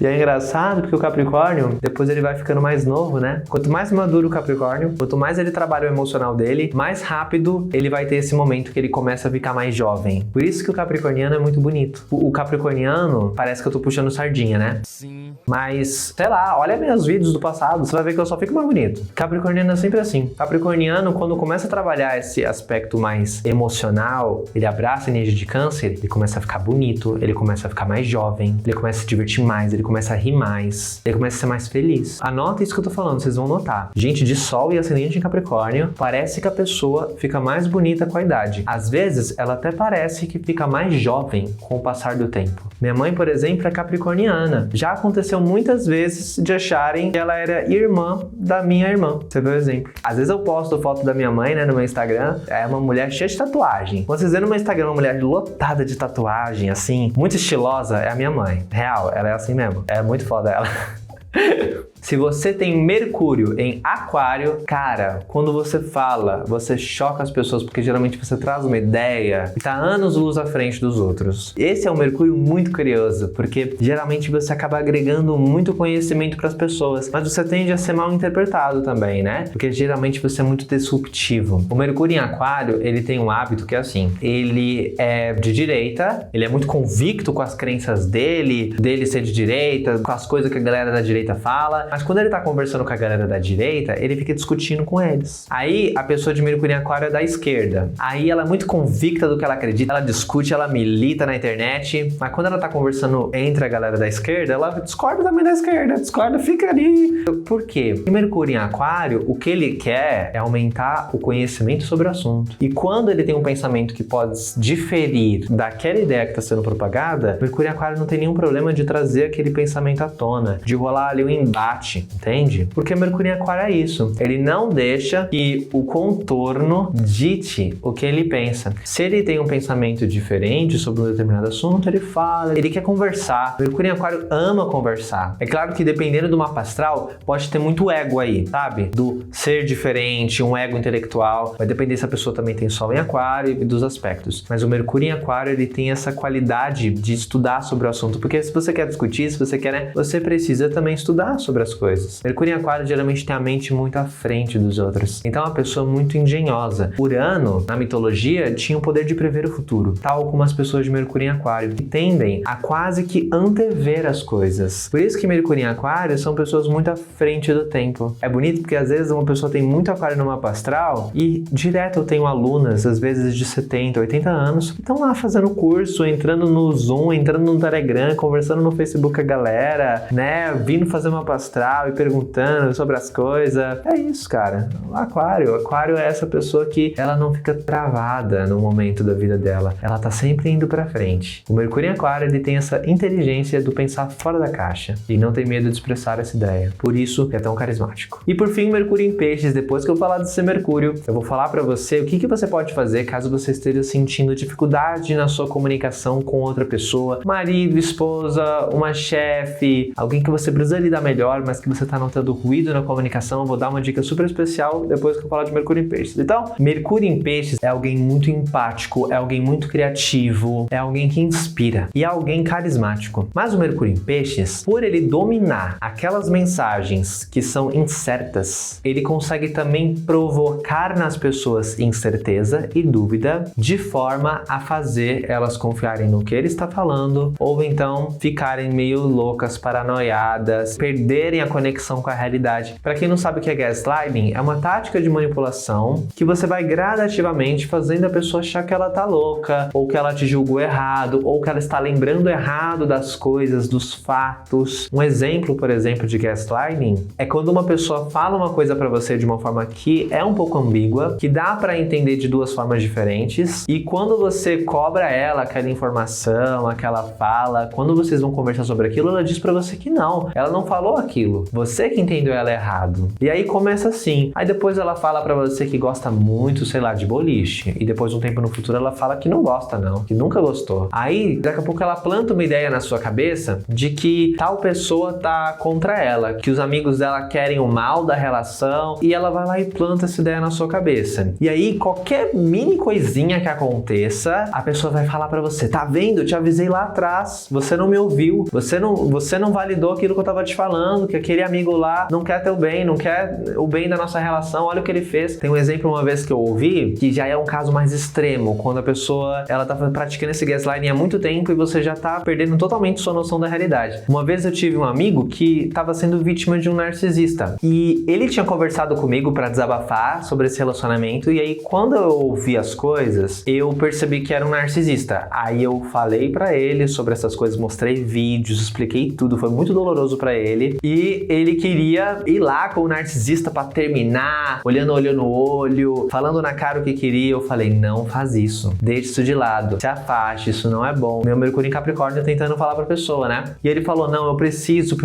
E é engraçado porque o Capricórnio, depois ele vai ficando mais novo, né? Quanto mais maduro o Capricórnio, quanto mais ele trabalha o emocional dele, mais rápido ele vai ter esse momento que ele começa a ficar mais jovem. Por isso que o capricorniano é muito bonito. O capricorniano, parece que eu tô puxando sardinha, né? Sim. Mas, sei lá, olha meus vídeos do passado, você vai ver que eu só fico mais bonito. Capricorniano é sempre assim. Capricorniano, quando começa a trabalhar esse aspecto mais emocional, ele abraça a energia de Câncer, ele começa a ficar bonito, ele começa a ficar mais jovem, ele começa a se divertir mais, ele começa a rir mais, ele começa a ser mais feliz. Anota isso que eu tô falando, vocês vão notar. Gente de Sol e ascendente em Capricórnio, parece que a pessoa fica mais bonita com a idade. Às vezes, ela até parece que fica mais jovem com o passar do tempo. Minha mãe, por exemplo, é capricorniana. Já aconteceu muitas vezes de acharem que ela era irmã da minha irmã. Você vê o exemplo. Às vezes eu posto foto da minha mãe, né, no meu Instagram, é uma mulher cheia de tatuagem. Quando vocês verem no meu Instagram uma mulher lotada de tatuagem, assim, muito estilosa, é a minha mãe. Real, ela é assim mesmo. É muito foda ela. Se você tem Mercúrio em Aquário, cara, quando você fala, você choca as pessoas porque geralmente você traz uma ideia e tá anos luz à frente dos outros. Esse é um Mercúrio muito curioso, porque geralmente você acaba agregando muito conhecimento para as pessoas, mas você tende a ser mal interpretado também, né? Porque geralmente você é muito disruptivo. O Mercúrio em Aquário, ele tem um hábito que é assim, ele é de direita, ele é muito convicto com as crenças dele ser de direita, com as coisas que a galera da direita fala, mas quando ele tá conversando com a galera da direita, ele fica discutindo com eles. Aí a pessoa de Mercúrio em Aquário é da esquerda. Aí ela é muito convicta do que ela acredita, ela discute, ela milita na internet, mas quando ela tá conversando entre a galera da esquerda, ela discorda também da esquerda, discorda, fica ali. Por quê? Em Mercúrio em Aquário, o que ele quer é aumentar o conhecimento sobre o assunto. E quando ele tem um pensamento que pode diferir daquela ideia que está sendo propagada, Mercúrio em Aquário não tem nenhum problema de trazer aquele pensamento à tona, de rolar ali um embate, entende? Porque Mercúrio em Aquário é isso. Ele não deixa que o contorno dite o que ele pensa. Se ele tem um pensamento diferente sobre um determinado assunto, ele fala, ele quer conversar. Mercúrio em Aquário ama conversar. É claro que dependendo do mapa astral, pode ter muito ego aí, sabe? Do ser diferente, um ego intelectual. Vai depender se a pessoa também tem Sol em Aquário e dos aspectos. Mas o Mercúrio em Aquário, ele tem essa qualidade de estudar sobre o assunto. Porque se você quer discutir, se você quer, né? Você precisa também estudar sobre as coisas. Mercúrio em Aquário geralmente tem a mente muito à frente dos outros. Então é uma pessoa muito engenhosa. Urano, na mitologia, tinha o poder de prever o futuro, tal como as pessoas de Mercúrio em Aquário, que tendem a quase que antever as coisas. Por isso que Mercúrio em Aquário são pessoas muito à frente do tempo. É bonito porque às vezes uma pessoa tem muito Aquário no mapa astral e direto eu tenho alunas, às vezes de 70, 80 anos, que estão lá fazendo curso, entrando no Zoom, entrando no Telegram, conversando no Facebook com a galera, né, vindo fazer mapa astral, astral e perguntando sobre as coisas. É isso, cara. O Aquário é essa pessoa que ela não fica travada no momento da vida dela. Ela tá sempre indo pra frente. O Mercúrio em Aquário, ele tem essa inteligência do pensar fora da caixa e não tem medo de expressar essa ideia. Por isso é tão carismático. E por fim, Mercúrio em Peixes. Depois que eu falar desse Mercúrio, eu vou falar pra você o que você pode fazer caso você esteja sentindo dificuldade na sua comunicação com outra pessoa, marido, esposa, uma chefe, alguém que você precisa lidar melhor, mas que você tá notando ruído na comunicação. Eu vou dar uma dica super especial depois que eu falar de Mercúrio em Peixes. Então, Mercúrio em Peixes é alguém muito empático, é alguém muito criativo, é alguém que inspira e é alguém carismático. Mas o Mercúrio em Peixes, por ele dominar aquelas mensagens que são incertas, ele consegue também provocar nas pessoas incerteza e dúvida de forma a fazer elas confiarem no que ele está falando ou então ficarem meio loucas, paranoiadas, perderem a conexão com a realidade. Para quem não sabe o que é gaslighting, é uma tática de manipulação que você vai gradativamente fazendo a pessoa achar que ela tá louca, ou que ela te julgou errado, ou que ela está lembrando errado das coisas, dos fatos. Um exemplo, por exemplo, de gaslighting é quando uma pessoa fala uma coisa para você de uma forma que é um pouco ambígua, que dá para entender de duas formas diferentes, e quando você cobra ela aquela informação, aquela fala, quando vocês vão conversar sobre aquilo, ela diz para você que não, ela não falou aquilo, você que entendeu ela errado. E aí começa assim, aí depois ela fala para você que gosta muito, sei lá, de boliche, e depois um tempo no futuro ela fala que não gosta não, que nunca gostou. Aí daqui a pouco ela planta uma ideia na sua cabeça de que tal pessoa tá contra ela, que os amigos dela querem o mal da relação, e ela vai lá e planta essa ideia na sua cabeça. E aí qualquer mini coisinha que aconteça, a pessoa vai falar pra você, tá vendo? Eu te avisei lá atrás, você não me ouviu, você não validou aquilo que eu tava te falando, que aquele amigo lá não quer teu bem, não quer o bem da nossa relação, olha o que ele fez. Tem um exemplo uma vez que eu ouvi, que já é um caso mais extremo, quando a pessoa, ela tá praticando esse gaslighting há muito tempo e você já tá perdendo totalmente sua noção da realidade. Uma vez eu tive um amigo que tava sendo vítima de um narcisista, e ele tinha conversado comigo pra desabafar sobre esse relacionamento, e aí quando eu ouvi as coisas, eu percebi que era um narcisista. Aí eu falei pra ele sobre essas coisas, mostrei vídeos, expliquei tudo, foi muito doloroso pra ele, e ele queria ir lá com o narcisista pra terminar, olhando olho no olho, falando na cara o que queria. Eu falei, não faz isso, deixa isso de lado, se afaste, isso não é bom. Meu Mercúrio em Capricórnio tentando falar pra pessoa, né? E ele falou, não, eu preciso,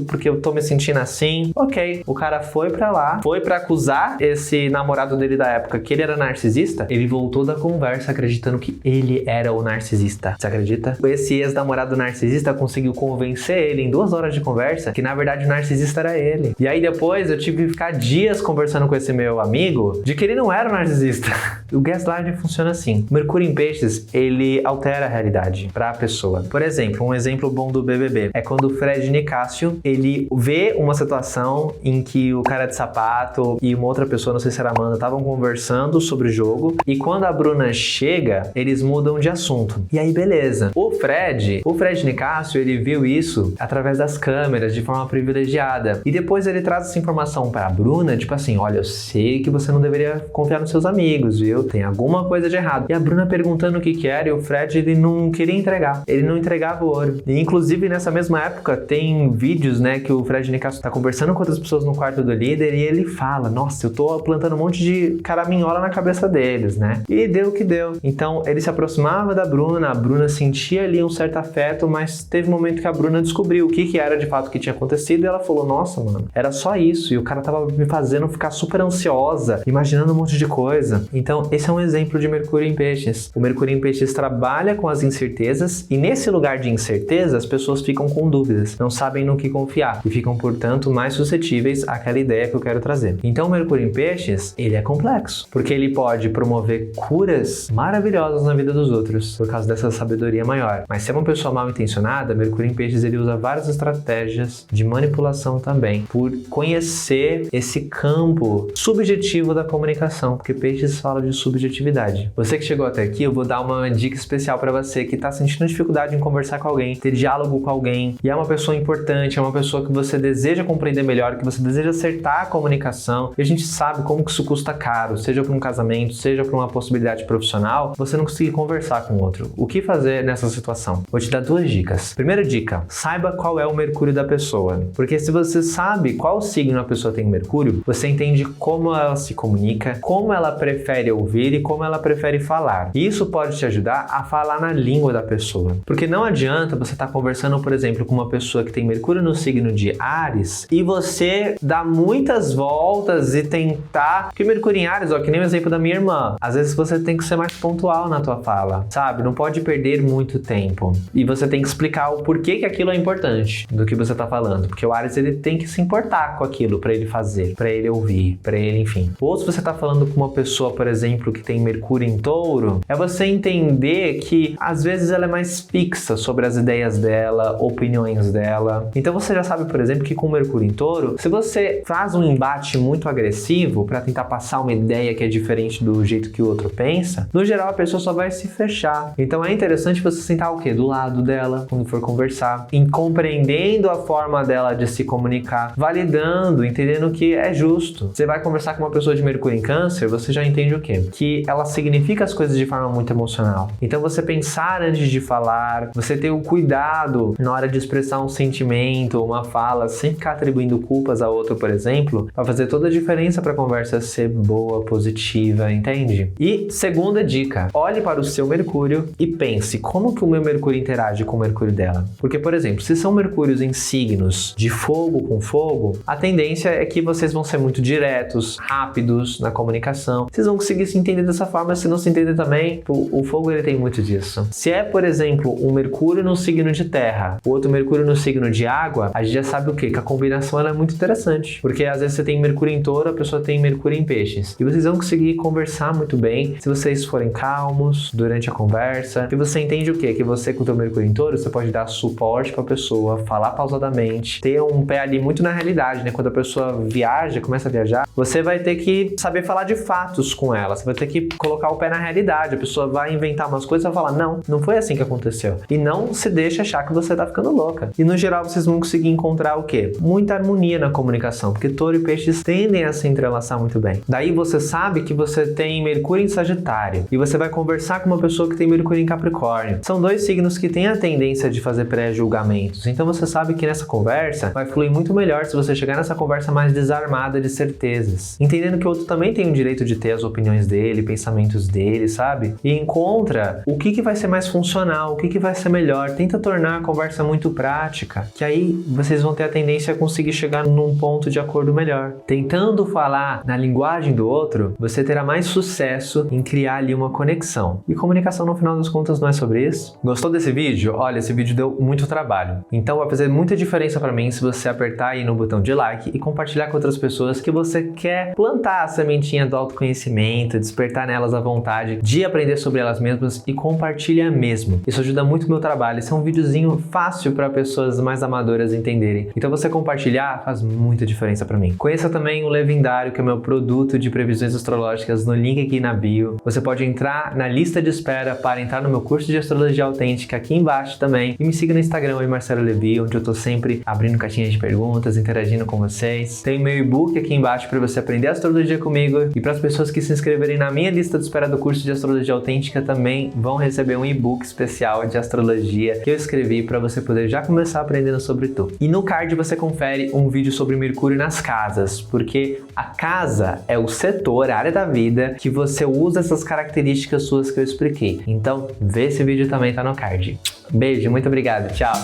porque eu tô me sentindo assim. Ok, o cara foi pra lá, foi pra acusar esse namorado dele da época que ele era narcisista. Ele voltou da conversa acreditando que ele era o narcisista. Você acredita? Esse ex-namorado narcisista conseguiu convencer ele em 2 horas de conversa que na verdade o narcisista era ele. E aí depois eu tive que ficar dias conversando com esse meu amigo de que ele não era o narcisista. O gaslighting funciona assim. Mercúrio em Peixes, ele altera a realidade pra pessoa. Por exemplo, um exemplo bom do BBB é quando o Fred Nicásio, ele vê uma situação em que o cara de sapato e uma outra pessoa, não sei se era a Amanda, estavam conversando sobre o jogo, e quando a Bruna chega, eles mudam de assunto. E aí, beleza. O Fred Nicásio, ele viu isso através das câmeras, de forma privilegiada. E depois ele traz essa informação pra Bruna, tipo assim, olha, eu sei que você não deveria confiar nos seus amigos, viu? Tem alguma coisa de errado. E a Bruna perguntando o que era, e o Fred, ele não queria entregar. Ele não entregava o ouro. E inclusive, nessa mesma época, tem vídeos, né, que o Fred Nicásio tá conversando com outras pessoas no quarto do líder, e ele fala, nossa, eu tô plantando um monte de caraminhola na cabeça deles, né? E deu o que deu. Então, ele se aproximava da Bruna, a Bruna sentia ali um certo afeto, mas teve um momento que a Bruna descobriu o que era de fato que tinha acontecido, e ela falou, nossa, mano, era só isso, e o cara tava me fazendo ficar super ansiosa, imaginando um monte de coisa. Então, esse é um exemplo de Mercúrio em Peixes. O Mercúrio em Peixes trabalha com as incertezas, e nesse lugar de incerteza, as pessoas ficam com dúvidas, não sabem no que confiar, e ficam, portanto, mais suscetíveis àquela ideia que eu quero trazer. Então, o Mercúrio em Peixes, ele é complexo, porque ele pode promover curas maravilhosas na vida dos outros, por causa dessa sabedoria maior. Mas se é uma pessoa mal intencionada, Mercúrio em Peixes, ele usa várias estratégias de manipulação também, por conhecer esse campo subjetivo da comunicação, porque Peixes fala de subjetividade. Você que chegou até aqui, eu vou dar uma dica especial para você que está sentindo dificuldade em conversar com alguém, ter diálogo com alguém, e é uma pessoa importante, é uma pessoa que você deseja compreender melhor, que você deseja acertar a comunicação, e a gente sabe como que isso custa caro, seja para um casamento, seja para uma possibilidade profissional, você não conseguir conversar com o outro. O que fazer nessa situação? Vou te dar 2 dicas. Primeira dica, saiba qual é o Mercúrio da pessoa. pessoa. Porque se você sabe qual signo a pessoa tem Mercúrio, você entende como ela se comunica, como ela prefere ouvir e como ela prefere falar. E isso pode te ajudar a falar na língua da pessoa. Porque não adianta você estar conversando, por exemplo, com uma pessoa que tem Mercúrio no signo de Áries e você dar muitas voltas e tentar... Porque Mercúrio em Áries, ó, que nem o exemplo da minha irmã, às vezes você tem que ser mais pontual na tua fala, sabe? Não pode perder muito tempo. E você tem que explicar o porquê que aquilo é importante do que você tá falando. Porque o Áries, ele tem que se importar com aquilo pra ele fazer, pra ele ouvir, pra ele, enfim. Ou se você tá falando com uma pessoa, por exemplo, que tem Mercúrio em Touro, é você entender que às vezes ela é mais fixa sobre as ideias dela, opiniões dela. Então você já sabe, por exemplo, que com Mercúrio em Touro, se você faz um embate muito agressivo pra tentar passar uma ideia que é diferente do jeito que o outro pensa, no geral a pessoa só vai se fechar. Então é interessante você sentar o quê? Do lado dela, quando for conversar, compreendendo a forma dela de se comunicar, validando, entendendo que é justo. Você vai conversar com uma pessoa de Mercúrio em Câncer, você já entende o quê? Que ela significa as coisas de forma muito emocional. Então você pensar antes de falar, você ter o cuidado na hora de expressar um sentimento, uma fala, sem ficar atribuindo culpas a outro, por exemplo, vai fazer toda a diferença para a conversa ser boa, positiva, entende? E segunda dica, olhe para o seu Mercúrio e pense, como que o meu Mercúrio interage com o Mercúrio dela? Porque, por exemplo, se são Mercúrios em signos de fogo com fogo, a tendência é que vocês vão ser muito diretos, rápidos na comunicação. Vocês vão conseguir se entender dessa forma, se não se entender também, o fogo ele tem muito disso. Se é, por exemplo, um Mercúrio no signo de terra, o outro Mercúrio no signo de água, a gente já sabe o quê? Que a combinação ela é muito interessante. Porque às vezes você tem Mercúrio em Touro, a pessoa tem Mercúrio em Peixes. E vocês vão conseguir conversar muito bem se vocês forem calmos durante a conversa. E você entende o quê? Que você com o teu Mercúrio em Touro, você pode dar suporte pra pessoa, falar pausadamente, ter um pé ali muito na realidade, né? Quando a pessoa viaja, começa a viajar, você vai ter que saber falar de fatos com ela. Você vai ter que colocar o pé na realidade. A pessoa vai inventar umas coisas e vai falar, não foi assim que aconteceu. E não se deixa achar que você tá ficando louca. E no geral vocês vão conseguir encontrar o quê? Muita harmonia na comunicação, porque Touro e Peixes tendem a se entrelaçar muito bem. Daí você sabe que você tem Mercúrio em Sagitário e você vai conversar com uma pessoa que tem Mercúrio em Capricórnio. São dois signos que têm a tendência de fazer pré-julgamentos. Então você sabe que nessa conversa vai fluir muito melhor se você chegar nessa conversa mais desarmada de certezas. Entendendo que o outro também tem o direito de ter as opiniões dele, pensamentos dele, sabe? E encontra o que vai ser mais funcional, o que vai ser melhor. Tenta tornar a conversa muito prática, que aí vocês vão ter a tendência a conseguir chegar num ponto de acordo melhor. Tentando falar na linguagem do outro, você terá mais sucesso em criar ali uma conexão. E comunicação, no final das contas, não é sobre isso? Gostou desse vídeo? Olha, esse vídeo deu muito trabalho. Então vai fazer muita diferença para mim se você apertar aí no botão de like e compartilhar com outras pessoas que você quer plantar a sementinha do autoconhecimento, despertar nelas a vontade de aprender sobre elas mesmas e compartilha mesmo. Isso ajuda muito o meu trabalho. Esse é um videozinho fácil para pessoas mais amadoras entenderem. Então você compartilhar faz muita diferença para mim. Conheça também o Levendário, que é meu produto de previsões astrológicas, no link aqui na bio. Você pode entrar na lista de espera para entrar no meu curso de astrologia autêntica aqui embaixo também. E me siga no Instagram, Marcelo Levi, onde eu tô sempre abrindo caixinhas de perguntas, interagindo com vocês. Tem meu e-book aqui embaixo para você aprender astrologia comigo. E para as pessoas que se inscreverem na minha lista de espera do curso de astrologia autêntica também vão receber um e-book especial de astrologia que eu escrevi para você poder já começar aprendendo sobre tudo. E no card você confere um vídeo sobre Mercúrio nas casas, porque a casa é o setor, a área da vida que você usa essas características suas que eu expliquei. Então, vê esse vídeo também, tá no card. Beijo, muito obrigado, tchau!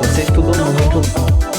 Você estudou muito.